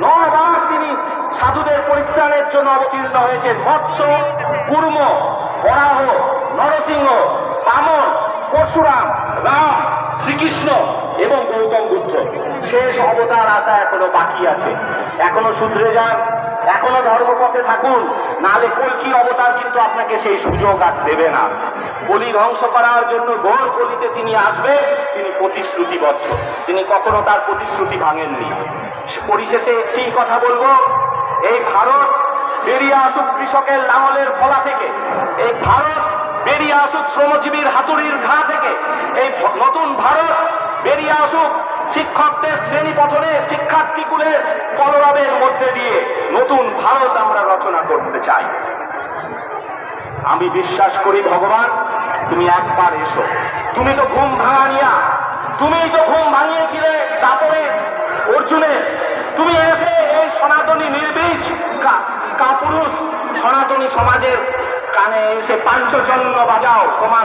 9 বার তিনি সাধুদের পরিত্রাণের জন্য অবতীর্ণ হয়েছেন। মৎস্য, কুর্ম, বরাহ, নরসিংহ, বামন, পরশুরাম, রাম, শ্রীকৃষ্ণ এবং গৌতম বুদ্ধ। শেষ অবতার আসা এখনো বাকি আছে। এখনো শুধরে যান, এখনো ধর্মপথে থাকুন, নালে কল্কি অবতার কিন্তু আপনাকে সেই সুযোগ আর দেবে না। কলি ধ্বংস করার জন্য ঘোর কলিতে তিনি আসবেন। তিনি প্রতিশ্রুতিবদ্ধ, তিনি কখনো তার প্রতিশ্রুতি ভাঙেননি। পরিশেষে একটি কথা বলবো, এই ভারত বেরিয়ে আসুক কৃষকের লাঙলের ফলা থেকে, এই ভারত বেরিয়ে আসুক শ্রমজীবীর হাতুড়ির ঘা থেকে, এই নতুন ভারত বেরিয়ে আসুক শিক্ষকদের শ্রেণী পঠনে শিক্ষার্থীকুলের কলরবের মধ্যে দিয়ে। নতুন ভারত আমরা রচনা করতে চাই। আমি বিশ্বাস করি ভগবান, তুমি একবার এসো। তুমি তো ঘুম ভাঙানিয়া, তুমিই তো ঘুম ভাঙিয়েছিলে তারপরে অর্জুনের। তুমি এসে এই সনাতনী নির্বীজ কাপুরুষ সনাতনী সমাজের কানে এসে পাঞ্চজন্য বাজাও। তোমার